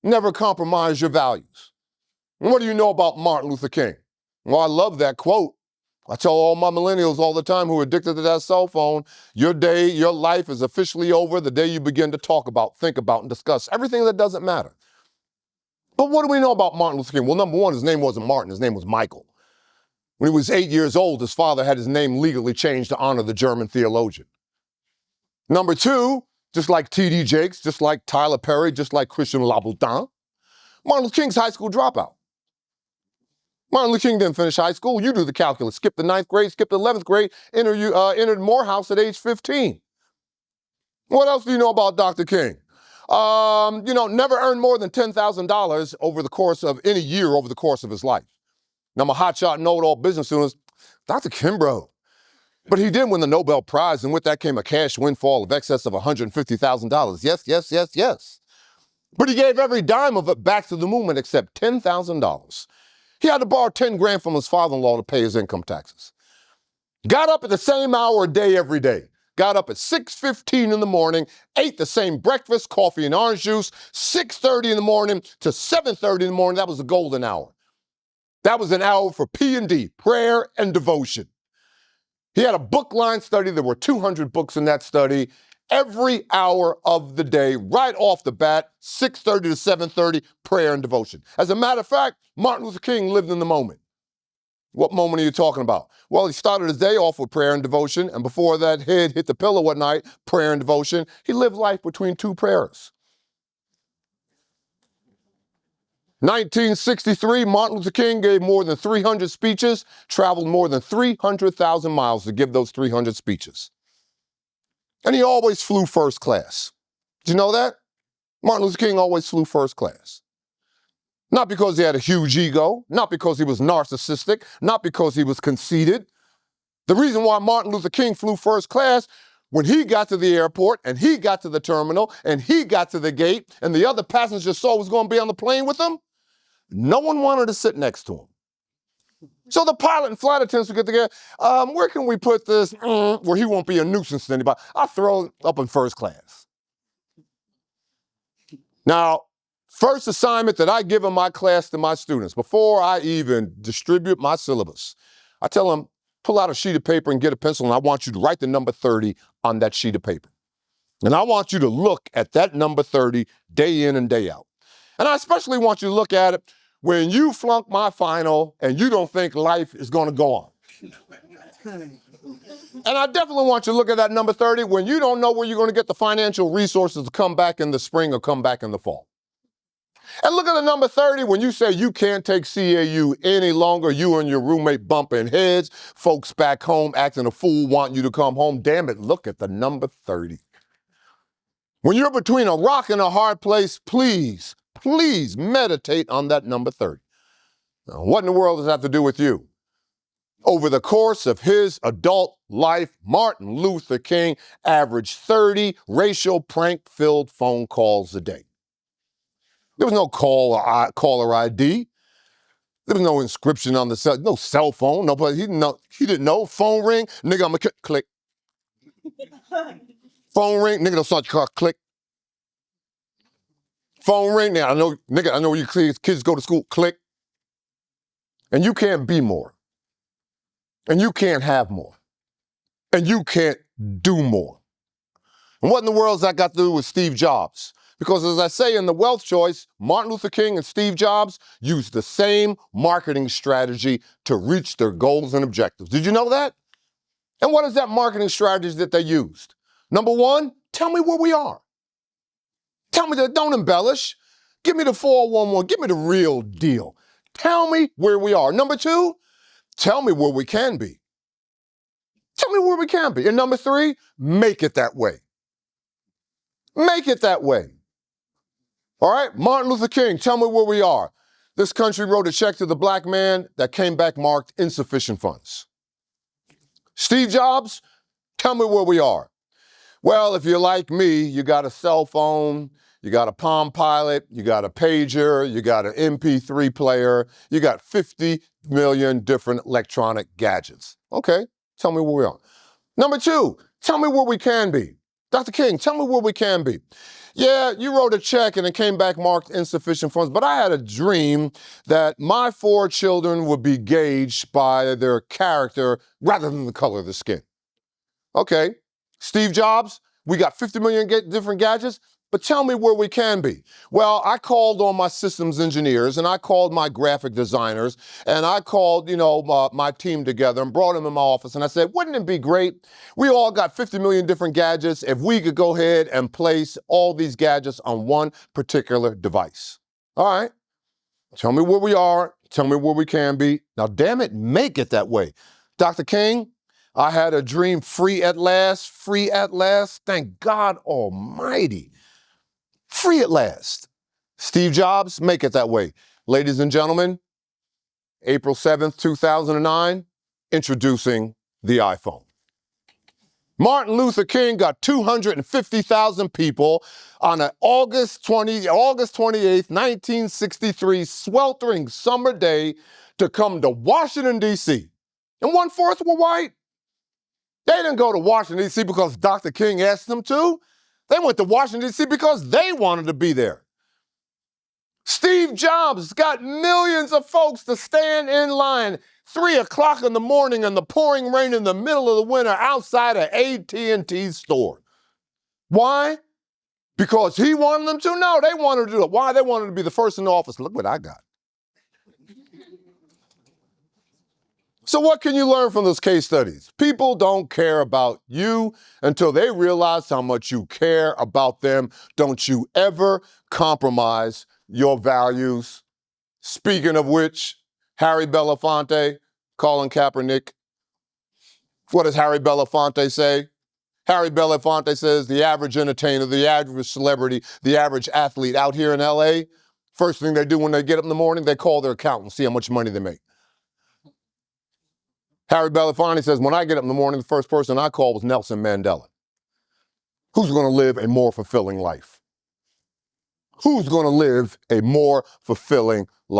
Never compromise your values. And what do you know about Martin Luther King? Well, I love that quote. I tell all my millennials all the time who are addicted to that cell phone, your day, your life is officially over the day you begin to talk about, think about, and discuss everything that doesn't matter. But what do we know about Martin Luther King? Well, number one, his name wasn't Martin, his name was Michael. When he was 8 years old, his father had his name legally changed to honor the German theologian. Number two, just like T.D. Jakes, just like Tyler Perry, just like Christian Louboutin, Martin Luther King's high school dropout. Martin Luther King didn't finish high school. You do the calculus. Skip the 9th grade, skip the 11th grade, entered Morehouse at age 15. What else do you know about Dr. King? Never earned more than $10,000 over the course of any year over the course of his life. Now, my hotshot know-it-all business students, Dr. Kimbro. But he did win the Nobel Prize, and with that came a cash windfall of excess of $150,000. Yes, yes, yes, yes. But he gave every dime of it back to the movement except $10,000. He had to borrow 10 grand from his father-in-law to pay his income taxes. Got up at the same hour a day every day. Got up at 6:15 in the morning, ate the same breakfast, coffee and orange juice, 6:30 in the morning to 7:30 in the morning. That was the golden hour. That was an hour for P&D, prayer and devotion. He had a book line study. There were 200 books in that study. Every hour of the day, right off the bat, 6:30 to 7:30, prayer and devotion. As a matter of fact, Martin Luther King lived in the moment. What moment are you talking about? Well, he started his day off with prayer and devotion, and before that head hit the pillow at night, prayer and devotion. He lived life between two prayers. 1963, Martin Luther King gave more than 300 speeches, traveled more than 300,000 miles to give those 300 speeches. And he always flew first class. Did you know that? Martin Luther King always flew first class. Not because he had a huge ego, not because he was narcissistic, not because he was conceited. The reason why Martin Luther King flew first class, when he got to the airport and he got to the terminal and he got to the gate and the other passengers saw was going to be on the plane with him, no one wanted to sit next to him. So the pilot and flight attendants would get together, where can we put this where he won't be a nuisance to anybody? I'll throw it up in first class. Now, first assignment that I give in my class to my students, before I even distribute my syllabus, I tell them, pull out a sheet of paper and get a pencil, and I want you to write the number 30 on that sheet of paper. And I want you to look at that number 30 day in and day out. And I especially want you to look at it when you flunk my final and you don't think life is going to go on. And I definitely want you to look at that number 30 when you don't know where you're going to get the financial resources to come back in the spring or come back in the fall. And look at the number 30 when you say you can't take CAU any longer, you and your roommate bumping heads, folks back home acting a fool, want you to come home. Damn it, look at the number 30. When you're between a rock and a hard place, please meditate on that number 30. Now, what in the world does that have to do with you? Over the course of his adult life, Martin Luther King averaged 30 racial prank-filled phone calls a day. There was no caller ID. There was no inscription on the no cell phone. Nobody, he didn't know. Phone ring, nigga, I'm gonna click. Phone ring, nigga, don't start your car, click. Phone ring, now I know where your kids go to school, click. And you can't be more. And you can't have more. And you can't do more. And what in the world has that got to do with Steve Jobs? Because as I say in The Wealth Choice, Martin Luther King and Steve Jobs used the same marketing strategy to reach their goals and objectives. Did you know that? And what is that marketing strategy that they used? Number one, tell me where we are. Tell me that, don't embellish. Give me the 411, give me the real deal. Tell me where we are. Number two, tell me where we can be. Tell me where we can be. And number three, make it that way. Make it that way. All right, Martin Luther King, tell me where we are. This country wrote a check to the black man that came back marked insufficient funds. Steve Jobs, tell me where we are. Well, if you're like me, you got a cell phone, you got a Palm Pilot, you got a pager, you got an MP3 player, you got 50 million different electronic gadgets. Okay, tell me where we are. Number two, tell me where we can be. Dr. King, tell me where we can be. Yeah, you wrote a check and it came back marked insufficient funds, but I had a dream that my 4 children would be gauged by their character rather than the color of the skin. Okay, Steve Jobs, we got 50 million different gadgets, but tell me where we can be. Well, I called on my systems engineers and I called my graphic designers and I called, my team together and brought them in my office and I said, wouldn't it be great? We all got 50 million different gadgets if we could go ahead and place all these gadgets on one particular device. All right, tell me where we are, tell me where we can be. Now, damn it, make it that way. Dr. King, I had a dream, free at last, thank God Almighty. Free at last. Steve Jobs, make it that way. Ladies and gentlemen, April 7th, 2009, introducing the iPhone. Martin Luther King got 250,000 people on an August 28th, 1963 sweltering summer day to come to Washington, D.C. And 1/4 were white. They didn't go to Washington, D.C. because Dr. King asked them to. They went to Washington, D.C. because they wanted to be there. Steve Jobs got millions of folks to stand in line 3 o'clock in the morning in the pouring rain in the middle of the winter outside an AT&T store. Why? Because he wanted them to? No, they wanted to do it. Why? They wanted to be the first in the office. Look what I got. So what can you learn from those case studies? People don't care about you until they realize how much you care about them. Don't you ever compromise your values. Speaking of which, Harry Belafonte, Colin Kaepernick. What does Harry Belafonte say? Harry Belafonte says the average entertainer, the average celebrity, the average athlete out here in LA, first thing they do when they get up in the morning, they call their accountant, see how much money they make. Harry Belafonte says, when I get up in the morning, the first person I call was Nelson Mandela. Who's going to live a more fulfilling life? Who's going to live a more fulfilling life?